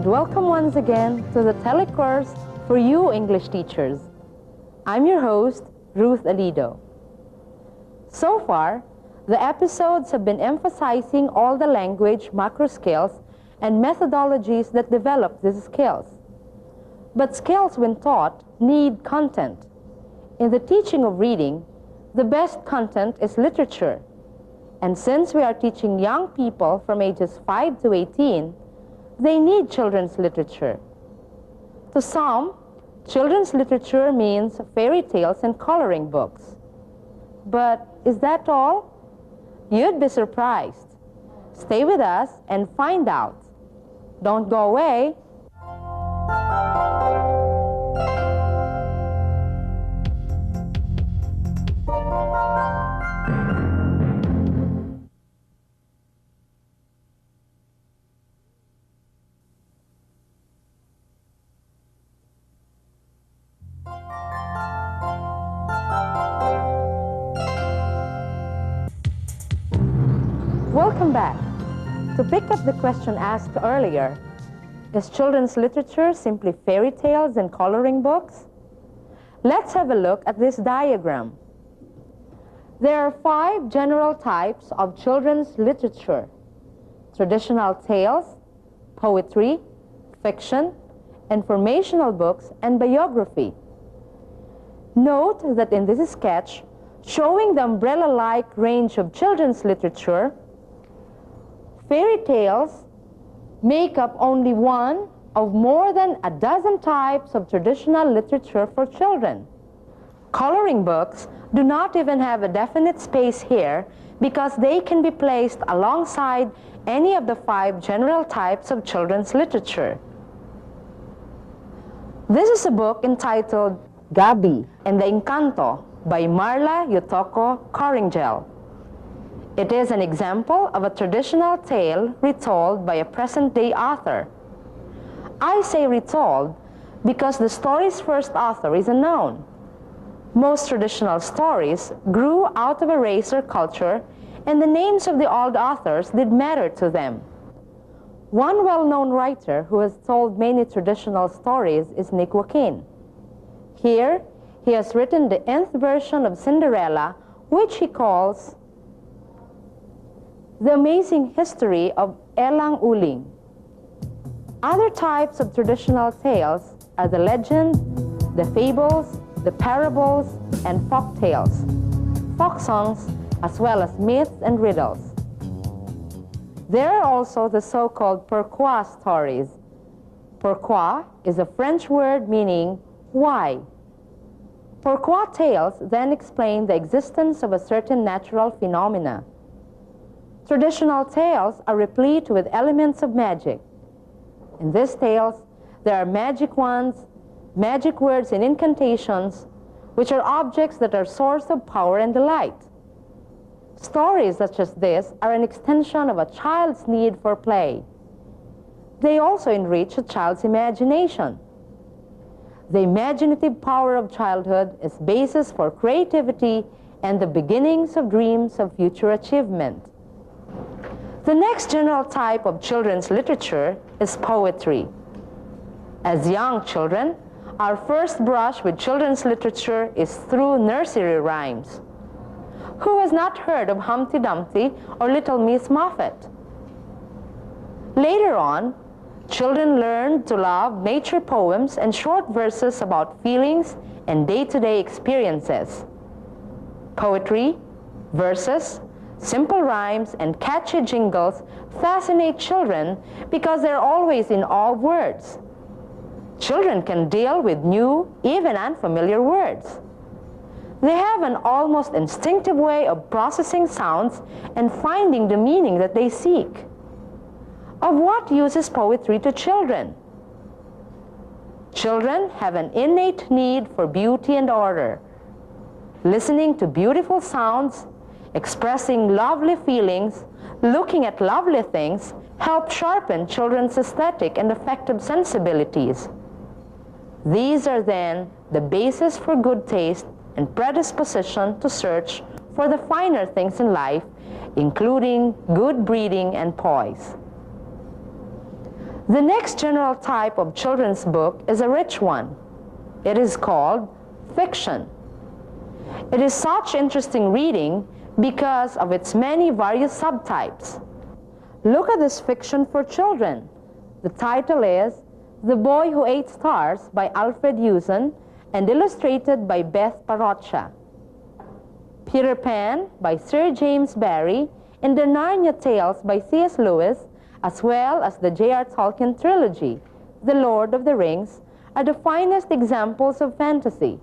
and welcome once again to the telecourse for you English teachers. I'm your host, Ruth Alido. So far, the episodes have been emphasizing all the language macro skills and methodologies that develop these skills. But skills, when taught, need content. In the teaching of reading, the best content is literature. And since we are teaching young people from ages 5 to 18, they need children's literature. To some, children's literature means fairy tales and coloring books. But is that all? You'd be surprised. Stay with us and find out. Don't go away. Welcome back. To pick up the question asked earlier, is children's literature simply fairy tales and coloring books? Let's have a look at this diagram. There are 5 general types of children's literature: traditional tales, poetry, fiction, informational books, and biography. Note that in this sketch, showing the umbrella-like range of children's literature, fairy tales make up only one of more than a dozen types of traditional literature for children. Coloring books do not even have a definite space here because they can be placed alongside any of the 5 general types of children's literature. This is a book entitled Gabi and the Encanto by Marla Yotoko Coringel. It is an example of a traditional tale retold by a present-day author. I say retold because the story's first author is unknown. Most traditional stories grew out of a race or culture, and the names of the old authors did matter to them. One well-known writer who has told many traditional stories is Nick Joaquin. Here, he has written the nth version of Cinderella, which he calls The Amazing History of Elang Uling. Other types of traditional tales are the legend, the fables, the parables, and folk tales, folk songs, as well as myths and riddles. There are also the so-called pourquoi stories. Pourquoi is a French word meaning why. Pourquoi tales then explain the existence of a certain natural phenomena. Traditional tales are replete with elements of magic. In these tales, there are magic wands, magic words and incantations, which are objects that are source of power and delight. Stories such as this are an extension of a child's need for play. They also enrich a child's imagination. The imaginative power of childhood is basis for creativity and the beginnings of dreams of future achievement. The next general type of children's literature is poetry. As young children, our first brush with children's literature is through nursery rhymes. Who has not heard of Humpty Dumpty or Little Miss Muffet? Later on, children learned to love nature poems and short verses about feelings and day-to-day experiences. Poetry, verses, simple rhymes, and catchy jingles fascinate children because they're always in awe of words. Children can deal with new, even unfamiliar words. They have an almost instinctive way of processing sounds and finding the meaning that they seek. Of what use is poetry to children? Children have an innate need for beauty and order. Listening to beautiful sounds, expressing lovely feelings, looking at lovely things help sharpen children's aesthetic and affective sensibilities. These are then the basis for good taste and predisposition to search for the finer things in life, including good breeding and poise. The next general type of children's book is a rich one. It is called fiction. It is such interesting reading because of its many various subtypes. Look at this fiction for children. The title is The Boy Who Ate Stars by Alfred Usen and illustrated by Beth Parocha. Peter Pan by Sir James Barrie and the Narnia Tales by C.S. Lewis, as well as the J.R. Tolkien trilogy, The Lord of the Rings, are the finest examples of fantasy.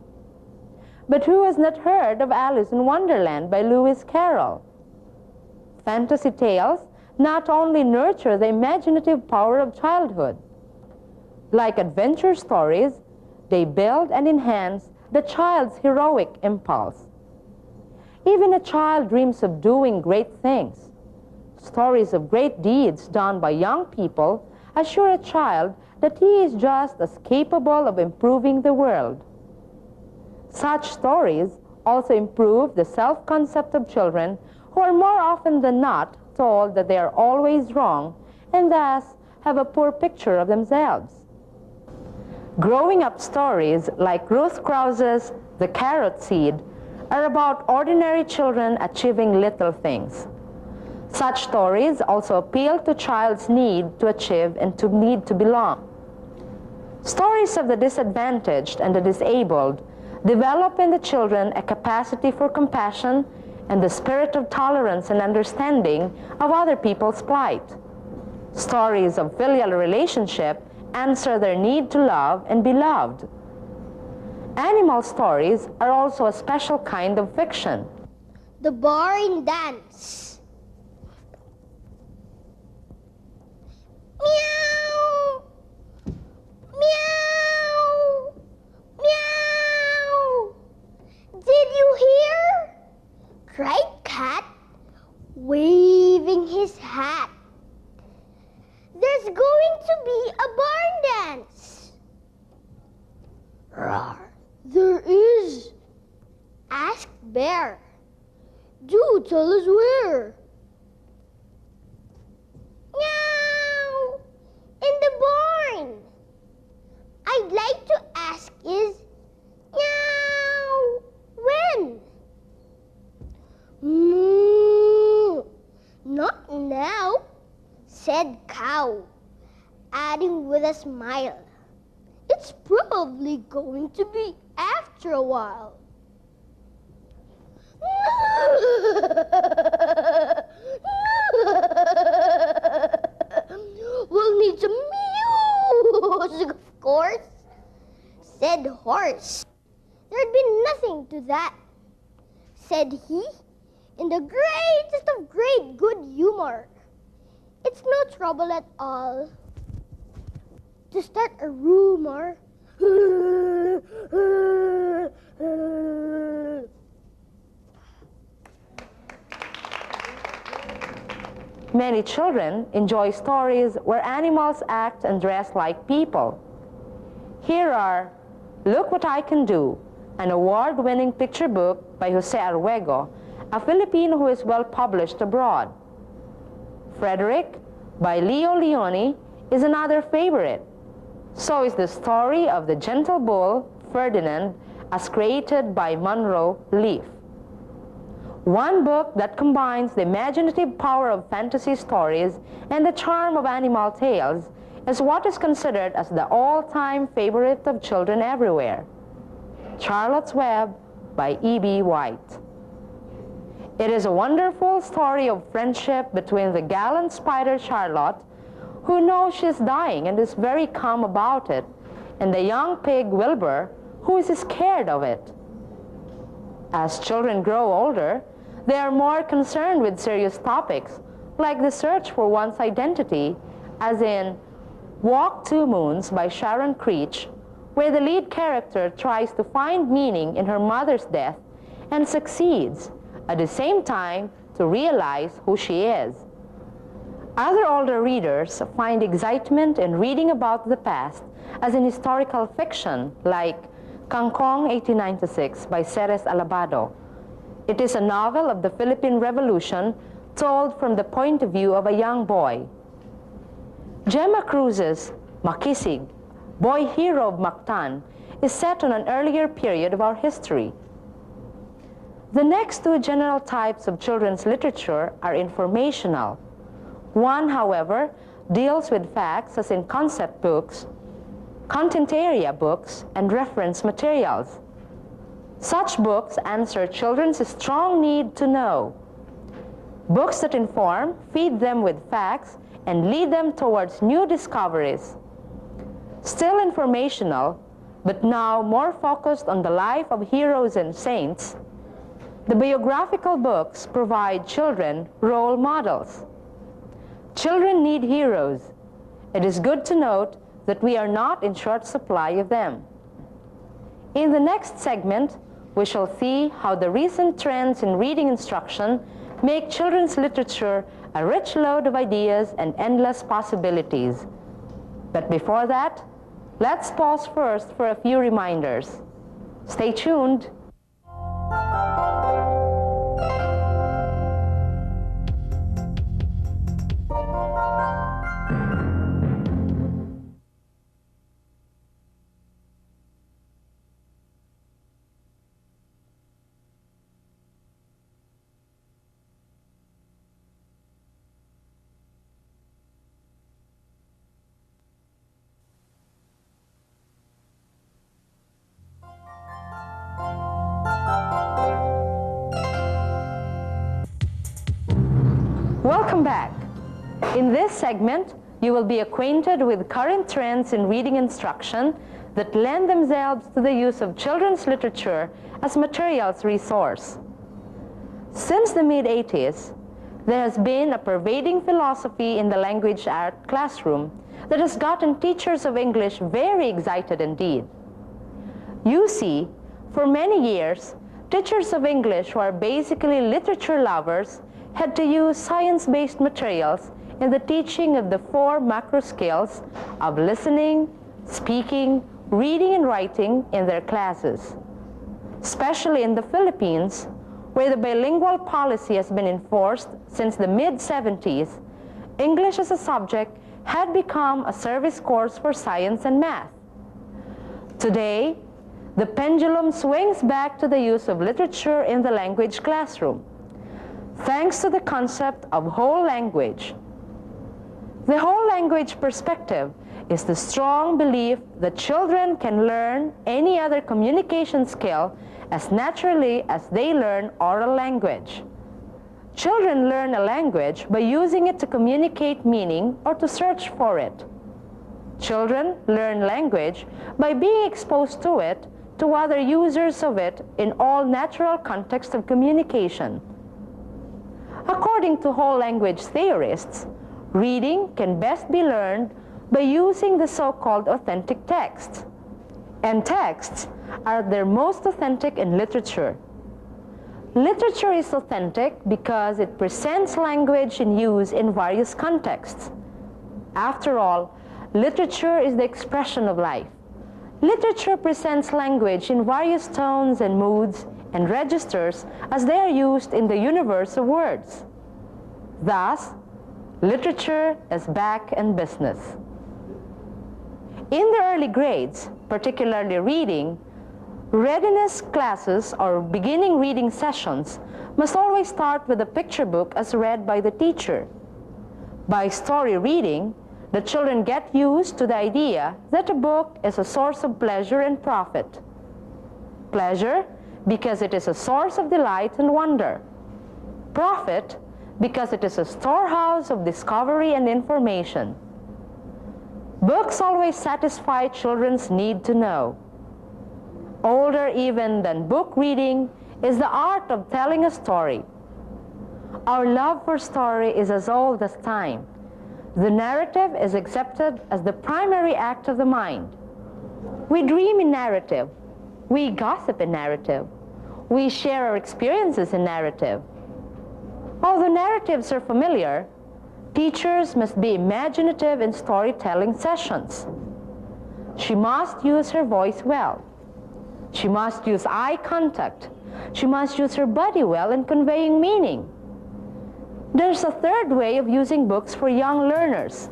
But who has not heard of Alice in Wonderland by Lewis Carroll? Fantasy tales not only nurture the imaginative power of childhood. Like adventure stories, they build and enhance the child's heroic impulse. Even a child dreams of doing great things. Stories of great deeds done by young people assure a child that he is just as capable of improving the world. Such stories also improve the self-concept of children who are more often than not told that they are always wrong and thus have a poor picture of themselves. Growing up stories like Ruth Krause's The Carrot Seed are about ordinary children achieving little things. Such stories also appeal to child's need to achieve and to need to belong. Stories of the disadvantaged and the disabled develop in the children a capacity for compassion and the spirit of tolerance and understanding of other people's plight. Stories of filial relationship answer their need to love and be loved. Animal stories are also a special kind of fiction. The Barn Dance. Meow! Meow! Meow! Did you hear? Cried Cat, waving his hat. There's going to be a barn dance. Roar. There is. Asked Bear. Do tell us where. Meow! In the barn. I'd like to ask is, meow, when? Moo! Not now, said Cow, adding with a smile. It's probably going to be after a while. We'll need some music, of course, said Horse. There'd be nothing to that, said he, in the greatest of great good humor. It's no trouble at all to start a rumor. Many children enjoy stories where animals act and dress like people. Here are Look What I Can Do, an award-winning picture book by Jose Arguego, a Filipino who is well published abroad. Frederick, by Leo Leone, is another favorite. So is the story of the gentle bull, Ferdinand, as created by Munro Leaf. One book that combines the imaginative power of fantasy stories and the charm of animal tales is what is considered as the all-time favorite of children everywhere, Charlotte's Web by E.B. White. It is a wonderful story of friendship between the gallant spider Charlotte, who knows she is dying and is very calm about it, and the young pig Wilbur, who is scared of it. As children grow older, they are more concerned with serious topics, like the search for one's identity, as in Walk Two Moons by Sharon Creech, where the lead character tries to find meaning in her mother's death and succeeds, at the same time, to realize who she is. Other older readers find excitement in reading about the past as in historical fiction, like Kangkong 1896 by Ceres Alabado. It is a novel of the Philippine Revolution told from the point of view of a young boy. Gemma Cruz's Makisig, Boy Hero of Mactan, is set on an earlier period of our history. The next two general types of children's literature are informational. One, however, deals with facts, as in concept books, content area books, and reference materials. Such books answer children's strong need to know. Books that inform, feed them with facts, and lead them towards new discoveries. Still informational, but now more focused on the life of heroes and saints, the biographical books provide children role models. Children need heroes. It is good to note that we are not in short supply of them. In the next segment, we shall see how the recent trends in reading instruction make children's literature a rich load of ideas and endless possibilities. But before that, let's pause first for a few reminders. Stay tuned. Welcome back. In this segment, you will be acquainted with current trends in reading instruction that lend themselves to the use of children's literature as materials resource. Since the mid-80s, there has been a pervading philosophy in the language art classroom that has gotten teachers of English very excited indeed. You see, for many years, teachers of English who are basically literature lovers had to use science-based materials in the teaching of the 4 macro skills of listening, speaking, reading, and writing in their classes. Especially in the Philippines, where the bilingual policy has been enforced since the mid-70s, English as a subject had become a service course for science and math. Today, the pendulum swings back to the use of literature in the language classroom, thanks to the concept of whole language. The whole language perspective is the strong belief that children can learn any other communication skill as naturally as they learn oral language. Children learn a language by using it to communicate meaning or to search for it. Children learn language by being exposed to it, to other users of it in all natural contexts of communication. According to whole language theorists, reading can best be learned by using the so-called authentic texts. And texts are their most authentic in literature. Literature is authentic because it presents language in use in various contexts. After all, literature is the expression of life. Literature presents language in various tones and moods and registers as they are used in the universe of words. Thus, literature is back in business. In the early grades, particularly reading, readiness classes or beginning reading sessions must always start with a picture book as read by the teacher. By story reading, the children get used to the idea that a book is a source of pleasure and profit. Pleasure, because it is a source of delight and wonder. Profit, because it is a storehouse of discovery and information. Books always satisfy children's need to know. Older even than book reading is the art of telling a story. Our love for story is as old as time. The narrative is accepted as the primary act of the mind. We dream in narrative. We gossip in narrative. We share our experiences in narrative. Although narratives are familiar, teachers must be imaginative in storytelling sessions. She must use her voice well. She must use eye contact. She must use her body well in conveying meaning. There's a third way of using books for young learners.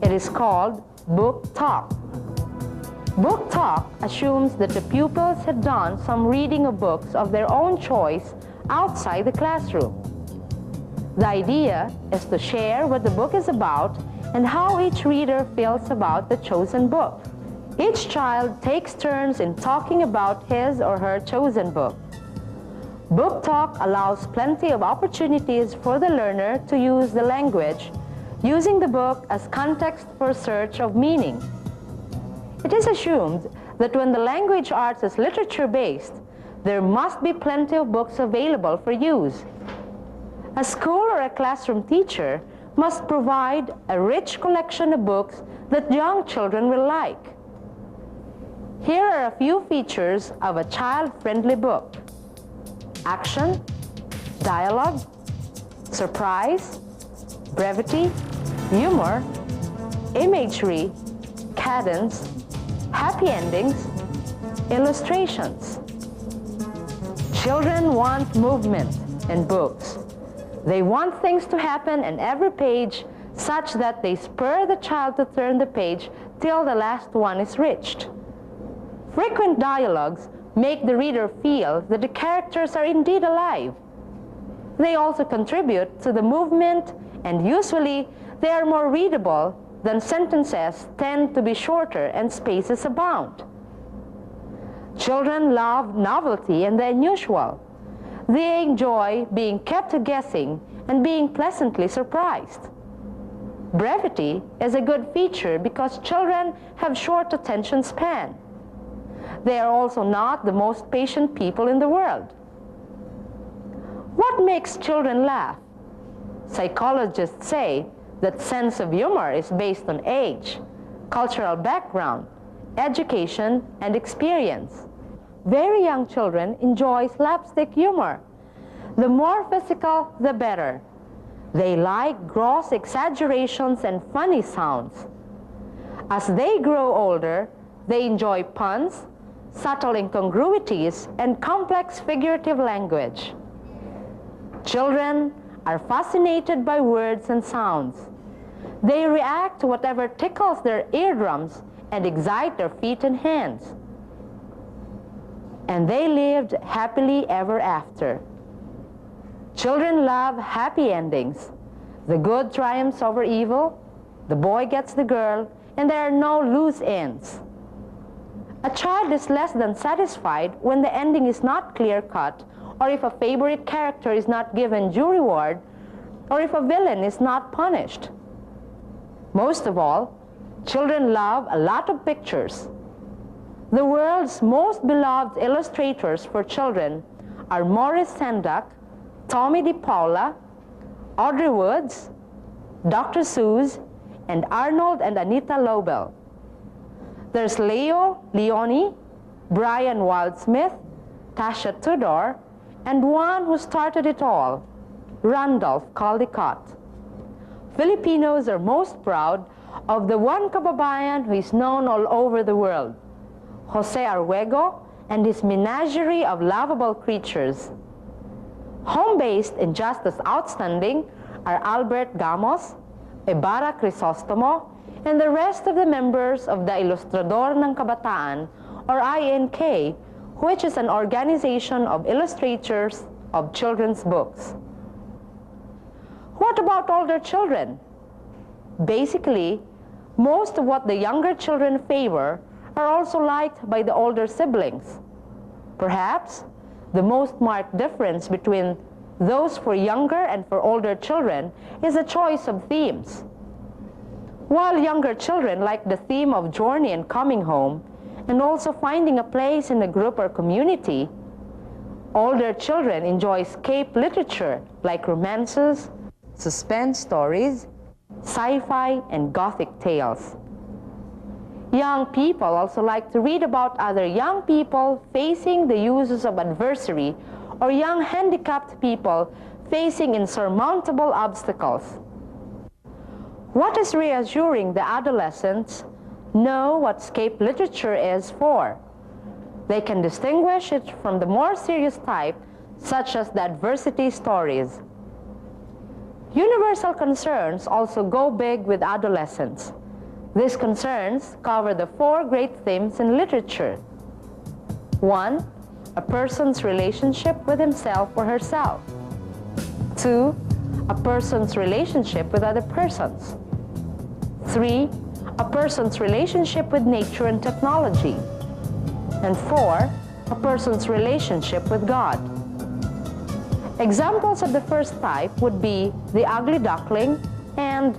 It is called book talk. Book talk assumes that the pupils had done some reading of books of their own choice outside the classroom. The idea is to share what the book is about and how each reader feels about the chosen book. Each child takes turns in talking about his or her chosen book. Book talk allows plenty of opportunities for the learner to use the language, using the book as context for search of meaning. It is assumed that when the language arts is literature-based, there must be plenty of books available for use. A school or a classroom teacher must provide a rich collection of books that young children will like. Here are a few features of a child-friendly book: action, dialogue, surprise, brevity, humor, imagery, cadence, happy endings, illustrations. Children want movement in books. They want things to happen in every page such that they spur the child to turn the page till the last one is reached. Frequent dialogues make the reader feel that the characters are indeed alive. They also contribute to the movement, and usually they are more readable than sentences tend to be shorter and spaces abound. Children love novelty and the unusual. They enjoy being kept guessing and being pleasantly surprised. Brevity is a good feature because children have short attention span. They are also not the most patient people in the world. What makes children laugh? Psychologists say that sense of humor is based on age, cultural background, education, and experience. Very young children enjoy slapstick humor. The more physical, the better. They like gross exaggerations and funny sounds. As they grow older, they enjoy puns, subtle incongruities, and complex figurative language. Children are fascinated by words and sounds. They react to whatever tickles their eardrums and excites their feet and hands. And they lived happily ever after. Children love happy endings. The good triumphs over evil, the boy gets the girl, and there are no loose ends. A child is less than satisfied when the ending is not clear-cut, or if a favorite character is not given due reward, or if a villain is not punished. Most of all, children love a lot of pictures. The world's most beloved illustrators for children are Maurice Sendak, Tommy DePaula, Audrey Woods, Dr. Seuss, and Arnold and Anita Lobel. There's Leo Leone, Brian Wildsmith, Tasha Tudor, and one who started it all, Randolph Caldecott. Filipinos are most proud of the one kababayan who is known all over the world, Jose Arguello and his menagerie of lovable creatures. Home-based and just as outstanding are Albert Gamos, Ibarra Crisostomo, and the rest of the members of the Ilustrador ng Kabataan, or INK, which is an organization of illustrators of children's books. What about older children? Basically, most of what the younger children favor are also liked by the older siblings. Perhaps the most marked difference between those for younger and for older children is the choice of themes. While younger children like the theme of journey and coming home, and also finding a place in a group or community, older children enjoy escape literature like romances, suspense stories, sci-fi, and Gothic tales. Young people also like to read about other young people facing the uses of adversity, or young handicapped people facing insurmountable obstacles. What is reassuring the adolescents know what escape literature is for. They can distinguish it from the more serious type, such as the adversity stories. Universal concerns also go big with adolescents. These concerns cover the four great themes in literature. 1. A person's relationship with himself or herself. 2. A person's relationship with other persons. 3. A person's relationship with nature and technology. And 4. A person's relationship with God. Examples of the first type would be The Ugly Duckling and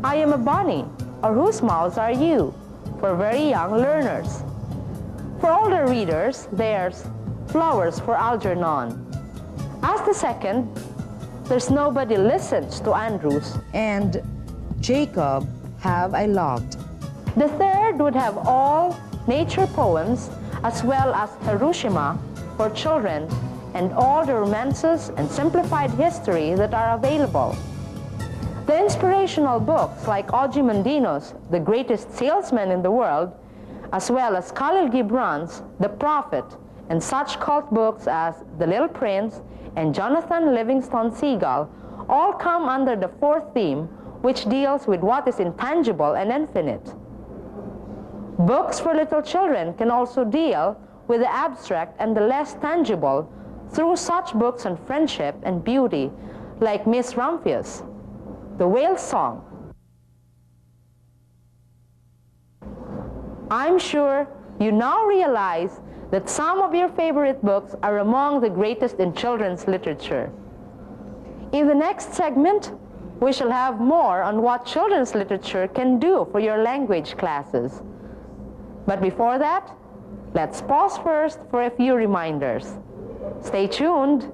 I Am a Bunny, or Whose Mouse Are You, for very young learners. For older readers, there's Flowers for Algernon. As the second, there's Nobody Listens to Andrews and Jacob Have I Loved. The third would have all nature poems as well as Hiroshima for children and all the romances and simplified history that are available. The inspirational books like Ozymandinos, The Greatest Salesman in the World, as well as Khalil Gibran's The Prophet, and such cult books as The Little Prince and Jonathan Livingston Seagull all come under the fourth theme, which deals with what is intangible and infinite. Books for little children can also deal with the abstract and the less tangible through such books on friendship and beauty, like Miss Rumphius, The Whale Song. I'm sure you now realize that some of your favorite books are among the greatest in children's literature. In the next segment, we shall have more on what children's literature can do for your language classes. But before that, let's pause first for a few reminders. Stay tuned.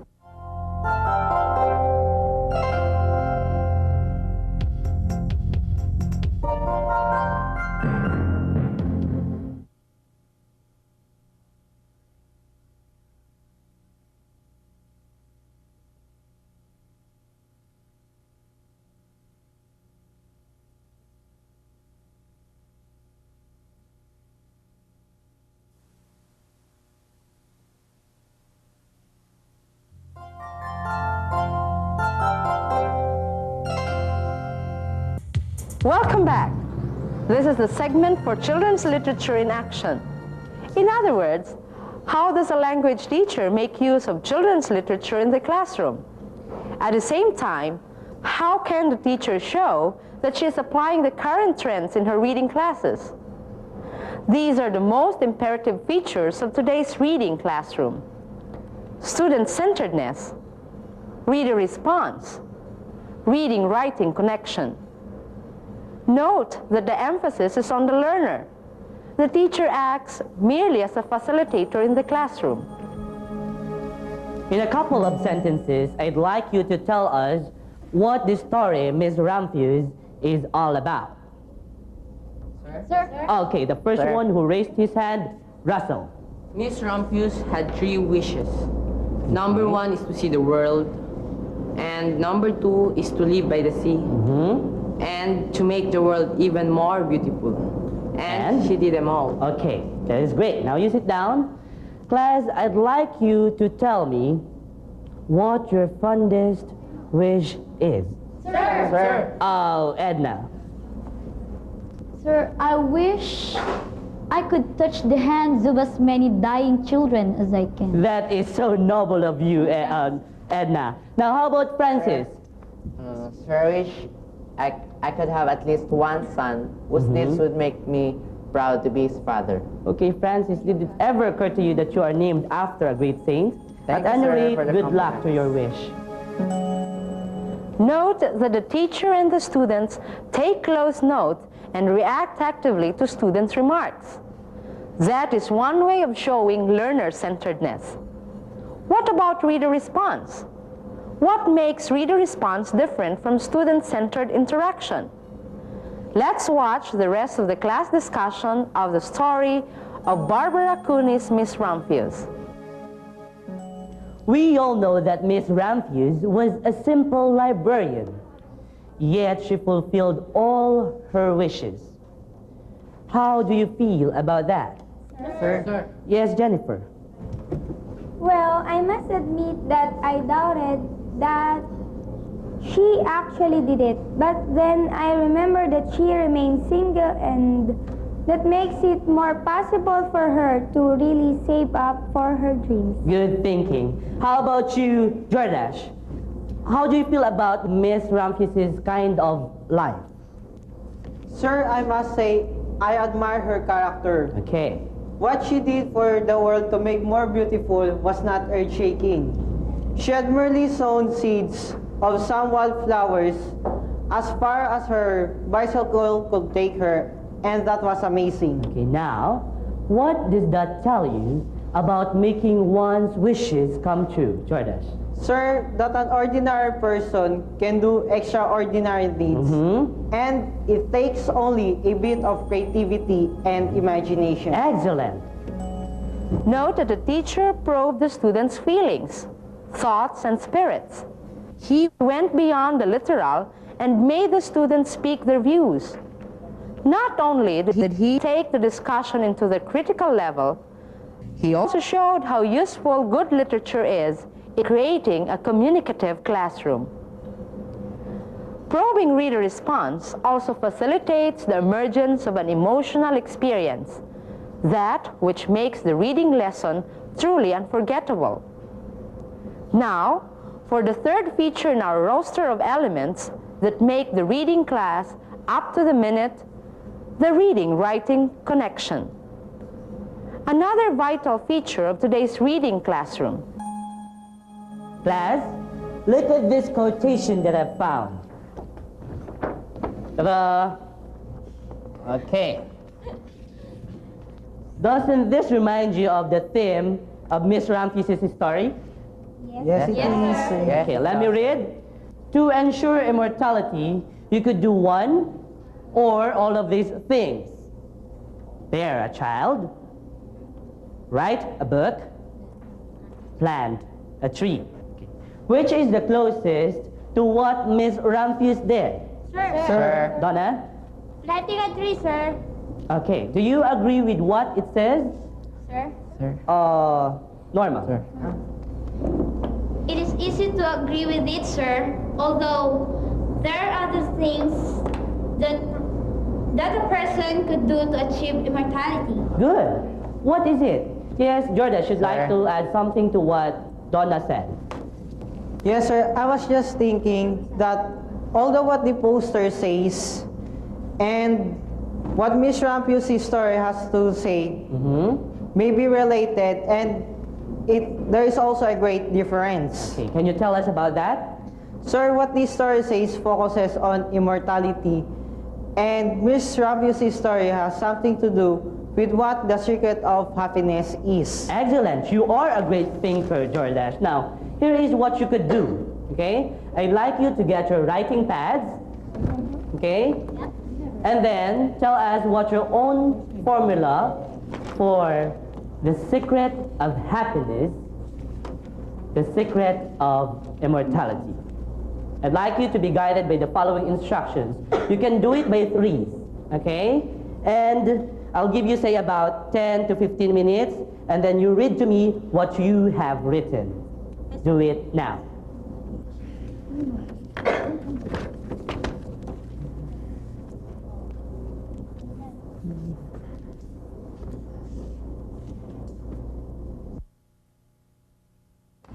Welcome back. This is the segment for children's literature in action. In other words, how does a language teacher make use of children's literature in the classroom? At the same time, how can the teacher show that she is applying the current trends in her reading classes? These are the most imperative features of today's reading classroom. Student-centeredness, reader response, reading-writing connection. Note that the emphasis is on the learner. The teacher acts merely as a facilitator in the classroom. In a couple of sentences, I'd like you to tell us what the story Miss Rumphius is all about. Sir? Okay, the first one who raised his hand, Russell. Miss Rumphius had 3 wishes. Number 1 is to see the world, and number 2 is to live by the sea, and to make the world even more beautiful. And she did them all. Okay, that is great. Now you sit down. Class, I'd like you to tell me what your fondest wish is. Sir. Oh, Edna. Sir, I wish I could touch the hands of as many dying children as I can. That is so noble of you, Edna. Now, how about Francis? Sir, I wish I could have at least one son whose deeds would make me proud to be his father. Okay, Francis, did it ever occur to you that you are named after a great saint? Thank At you, any sir, rate, for the good luck to compliment. your wish. Note that the teacher and the students take close note and react actively to students' remarks. That is one way of showing learner-centeredness. What about reader response? What makes reader response different from student-centered interaction? Let's watch the rest of the class discussion of the story of Barbara Cooney's Miss Rumphius. We all know that Miss Rumphius was a simple librarian, yet she fulfilled all her wishes. How do you feel about that? Sir. Yes, Jennifer. Well, I must admit that I doubted that She actually did it, but then I remember that she remains single, and that makes it more possible for her to really save up for her dreams. Good thinking. How about you, Jordash? How do you feel about Miss Ramphis' kind of life? Sir, I must say, I admire her character. Okay. What she did for the world to make more beautiful was not earth-shaking. She had merely sown seeds of some wildflowers as far as her bicycle could take her, and that was amazing. Okay, now, what does that tell you about making one's wishes come true, Jordash? Sir, that an ordinary person can do extraordinary things, and it takes only a bit of creativity and imagination. Excellent. Note that the teacher probed the students' feelings, thoughts, and spirits. He went beyond the literal and made the students speak their views. Not only did he take the discussion into the critical level, he also showed how useful good literature is in creating a communicative classroom. Probing reader response also facilitates the emergence of an emotional experience, that which makes the reading lesson truly unforgettable. Now, for the third feature in our roster of elements that make the reading class up to the minute, the reading-writing connection. Another vital feature of today's reading classroom. Class, look at this quotation that I've found. Ta-da! Okay. Doesn't this remind you of the theme of Miss Ramphis' story? Yes, it is. Yes, Okay, let me read. To ensure immortality, you could do one or all of these things. Bear a child, write a book, plant a tree. Okay. Which is the closest to what Miss Ramphis did? Sir. Sir. Donna? Planting a tree, sir. Okay, do you agree with what it says? Sir. Sir. Norma? Sir. It is easy to agree with it, sir. Although there are other things that a person could do to achieve immortality. Good. What is it? Yes, Jordan, should like Sir. to add something to what Donna said. Yes, sir. I was just thinking that although what the poster says and what Miss Ramphis' story has to say may be related, and there is also a great difference. Okay, can you tell us about that? Sir, what this story says focuses on immortality, and Miss Ramphis' story has something to do with what the secret of happiness is. Excellent. You are a great thinker, Jordash. Now, here is what you could do, okay? I'd like you to get your writing pads, okay? And then tell us what your own formula for the secret of happiness, the secret of immortality. I'd like you to be guided by the following instructions. You can do it by threes, okay? And I'll give you, say, about 10 to 15 minutes, and then you read to me what you have written. Do it now.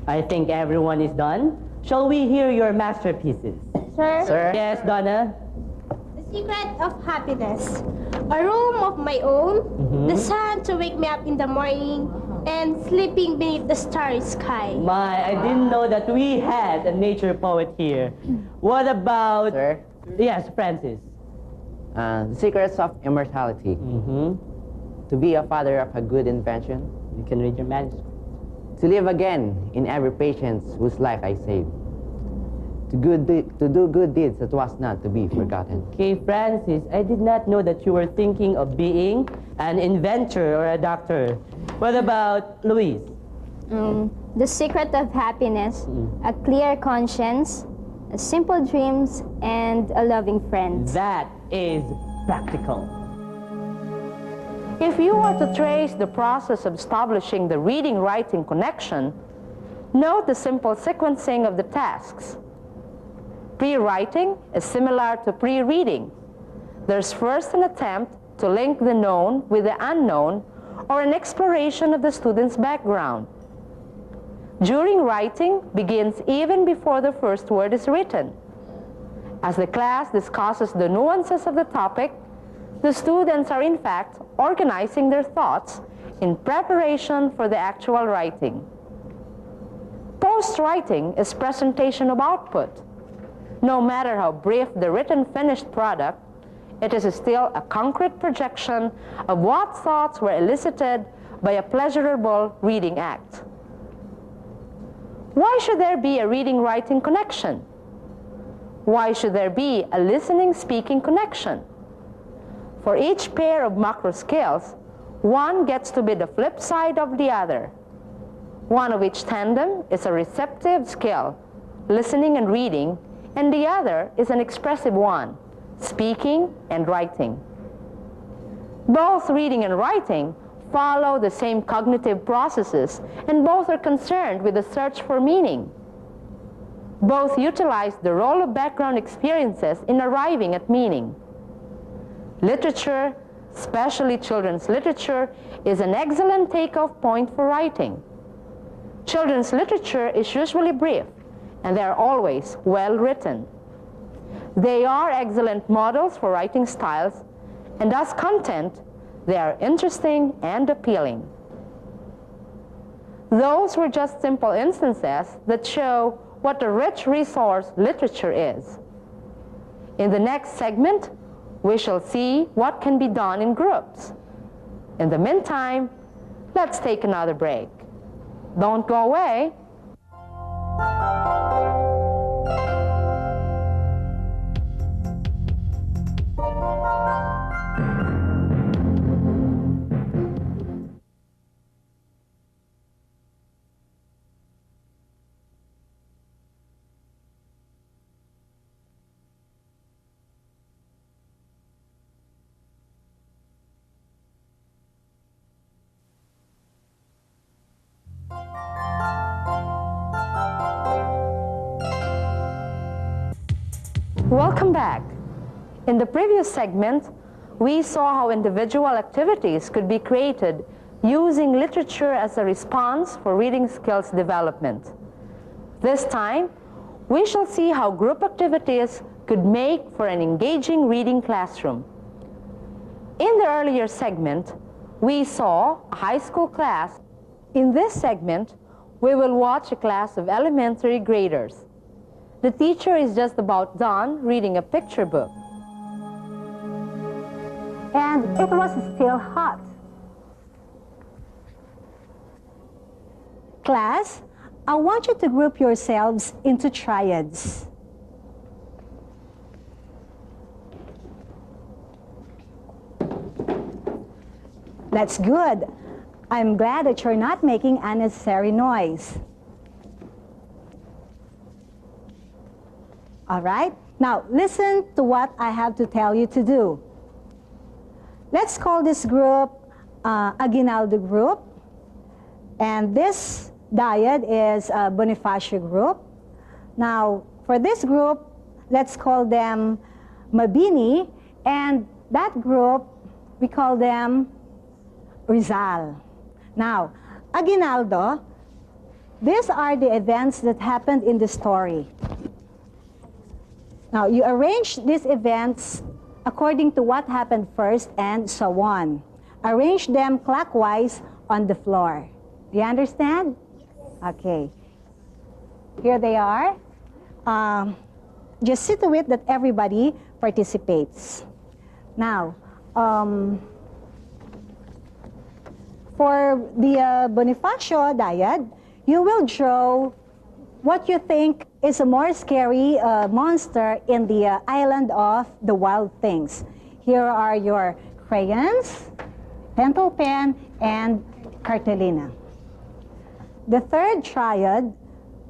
I think everyone is done. Shall we hear your masterpieces? Sir. Sir. Yes, Donna? The secret of happiness. A room of my own, the sun to wake me up in the morning, and sleeping beneath the starry sky. My, I didn't know that we had a nature poet here. What about... Sir. Yes, Francis. The secrets of immortality. To be a father of a good invention. You can read your manuscript. To live again in every patient's whose life I saved. To do good deeds that was not to be forgotten. Okay, Francis, I did not know that you were thinking of being an inventor or a doctor. What about Louise? The secret of happiness, a clear conscience, simple dreams, and a loving friend. That is practical. If you were to trace the process of establishing the reading-writing connection, note the simple sequencing of the tasks. Pre-writing is similar to pre-reading. There's first an attempt to link the known with the unknown, or an exploration of the student's background. During writing begins even before the first word is written. As the class discusses the nuances of the topic, the students are in fact organizing their thoughts in preparation for the actual writing. Post-writing is presentation of output. No matter how brief the written finished product, it is still a concrete projection of what thoughts were elicited by a pleasurable reading act. Why should there be a reading-writing connection? Why should there be a listening-speaking connection? For each pair of macro skills, one gets to be the flip side of the other. One of each tandem is a receptive skill, listening and reading, and the other is an expressive one, speaking and writing. Both reading and writing follow the same cognitive processes, and both are concerned with the search for meaning. Both utilize the role of background experiences in arriving at meaning. Literature, especially children's literature, is an excellent takeoff point for writing. Children's literature is usually brief, and they are always well written. They are excellent models for writing styles, and as content, they are interesting and appealing. Those were just simple instances that show what a rich resource literature is. In the next segment, we shall see what can be done in groups. In the meantime, let's take another break. Don't go away. Welcome back. In the previous segment, we saw how individual activities could be created using literature as a response for reading skills development. This time, we shall see how group activities could make for an engaging reading classroom. In the earlier segment, we saw a high school class. In this segment, we will watch a class of elementary graders. The teacher is just about done reading a picture book. And it was still hot. Class, I want you to group yourselves into triads. That's good. I'm glad that you're not making unnecessary noise. All right, now listen to what I have to tell you to do. Let's call this group Aguinaldo group, and this dyad is a Bonifacio group. Now, for this group, let's call them Mabini, and that group, we call them Rizal. Now, Aguinaldo, these are the events that happened in the story. Now, you arrange these events according to what happened first and so on. Arrange them clockwise on the floor. Do you understand? Okay. Here they are. Just see to it that everybody participates. Now, for the Bonifacio dyad, you will draw what you think is a more scary monster in the island of the wild things. Here are your crayons, pencil pen, and cartolina. The third triad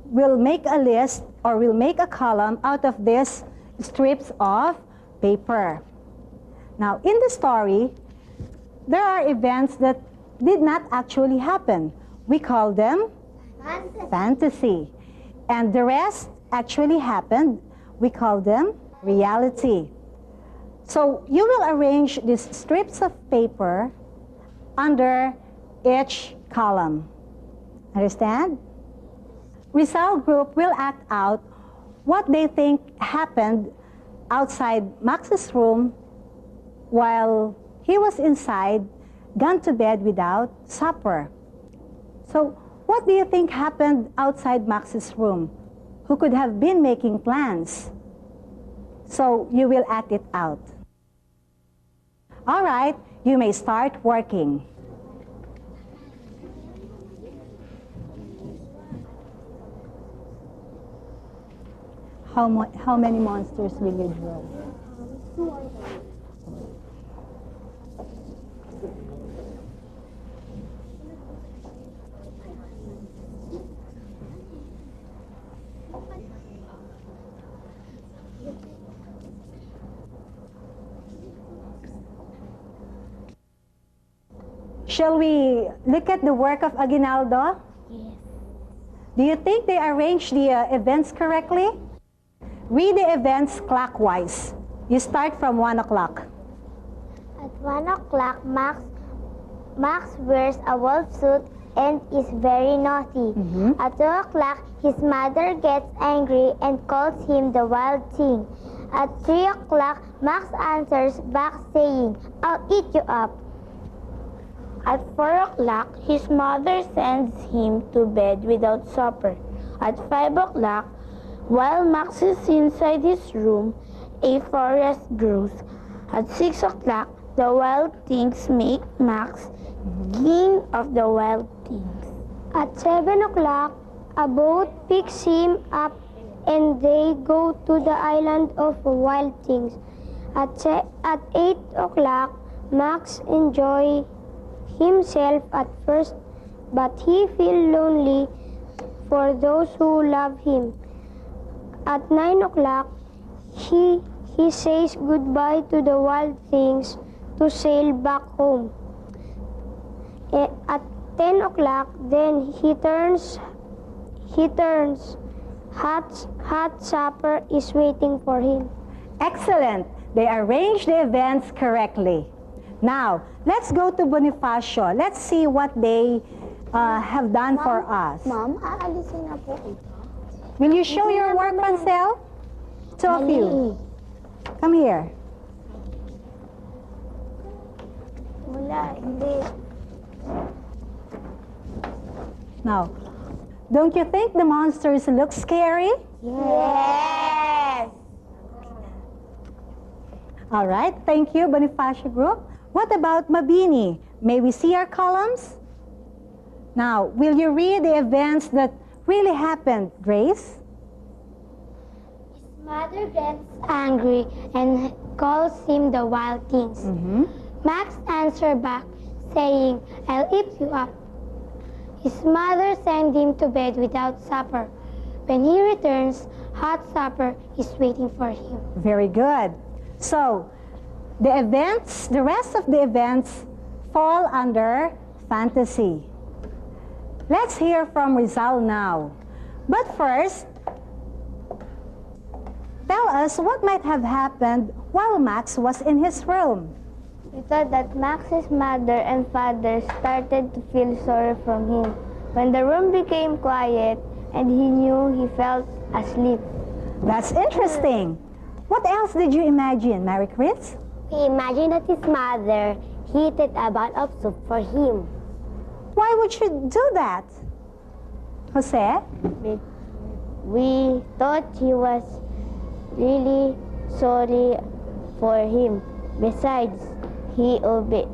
will make a list or will make a column out of these strips of paper. Now, in the story, there are events that did not actually happen. We call them fantasy. And the rest actually happened. we call them reality. So you will arrange these strips of paper under each column. Understand? Rizal group will act out what they think happened outside Max's room while he was inside, gone to bed without supper. So what do you think happened outside Max's room? Who could have been making plans? So you will act it out. All right, you may start working. How many monsters will you draw? Shall we look at the work of Aguinaldo? Yes. Do you think they arranged the events correctly? Read the events clockwise. You start from 1 o'clock. At 1 o'clock, Max wears a wolf suit and is very naughty. At 2 o'clock, his mother gets angry and calls him the wild thing. At 3 o'clock, Max answers back saying, "I'll eat you up." At 4 o'clock, his mother sends him to bed without supper. At 5 o'clock, while Max is inside his room, a forest grows. At 6 o'clock, the wild things make Max king of the wild things. At 7 o'clock, a boat picks him up and they go to the island of wild things. At 8 o'clock, Max enjoys himself at first, but he feels lonely for those who love him. At 9 o'clock, he says goodbye to the wild things to sail back home. At 10 o'clock, then he turns. Hot supper is waiting for him. Excellent. They arranged the events correctly. Now, let's go to Bonifacio. Let's see what they have done for us. Ma'am, aalisin na po ito. Will you show your work, Pansel? Two of you. Come here. Wala, hindi. Now, don't you think the monsters look scary? Yes! All right, thank you, Bonifacio Group. What about Mabini? May we see our columns? Now, will you read the events that really happened, Grace? His mother gets angry and calls him the wild things. Max answers back, saying, "I'll eat you up." His mother sends him to bed without supper. When he returns, hot supper is waiting for him. Very good. So, the rest of the events fall under fantasy. Let's hear from Rizal now. But first, tell us what might have happened while Max was in his room. We thought that Max's mother and father started to feel sorry from him. When the room became quiet and he knew he felt asleep. That's interesting. What else did you imagine, Mary Chris? He imagined that his mother heated a bowl of soup for him. Why would you do that? Jose? We thought he was really sorry for him. Besides, he obeyed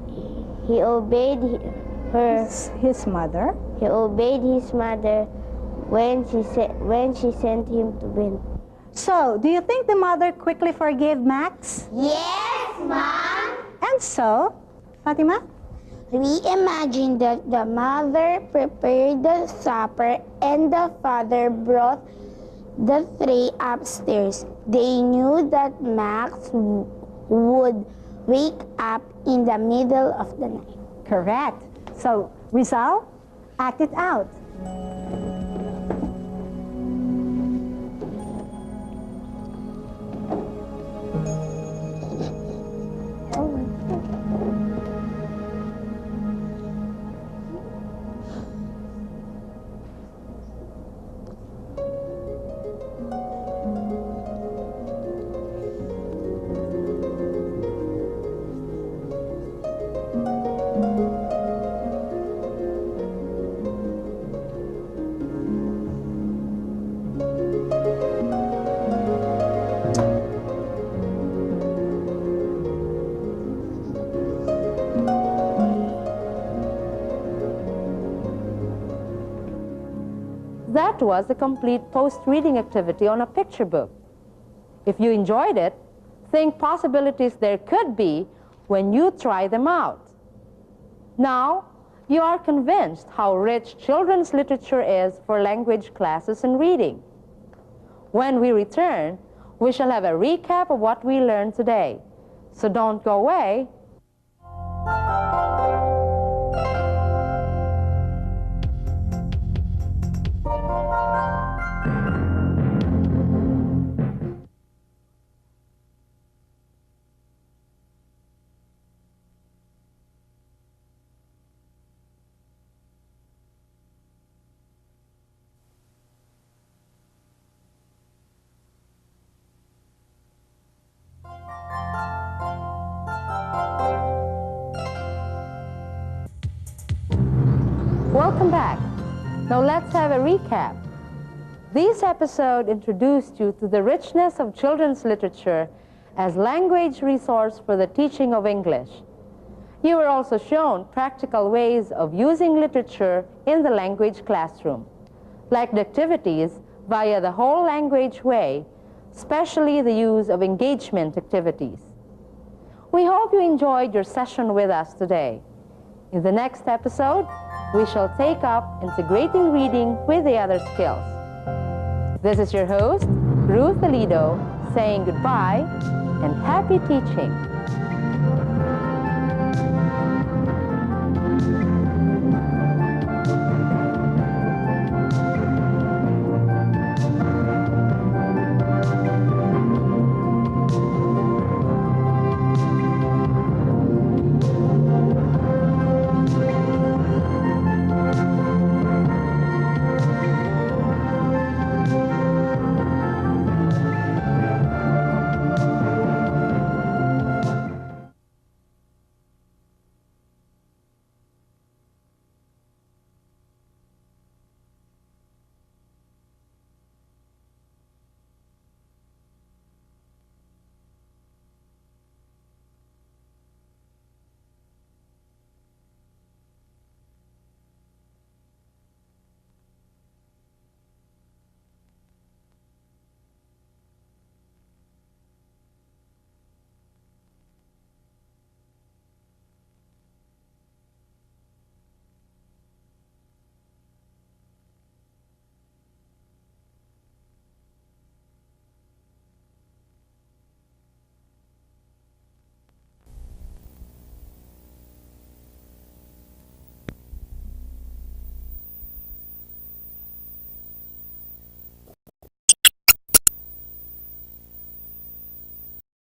her. His mother? He obeyed his mother when she sent him to bed. So, do you think the mother quickly forgave Max? Yes, Mom. And so, Fatima? We imagined that the mother prepared the supper and the father brought the tray upstairs. They knew that Max would wake up in the middle of the night. Correct. So, Rizal, act it out. was a complete post-reading activity on a picture book. If you enjoyed it, think possibilities there could be when you try them out. Now, you are convinced how rich children's literature is for language classes and reading. When we return, we shall have a recap of what we learned today. So don't go away. Welcome back. Now let's have a recap. This episode introduced you to the richness of children's literature as language resource for the teaching of English. You were also shown practical ways of using literature in the language classroom, like the activities via the whole language way, especially the use of engagement activities. We hope you enjoyed your session with us today. In the next episode, we shall take up integrating reading with the other skills. This is your host, Ruth Alido, saying goodbye and happy teaching.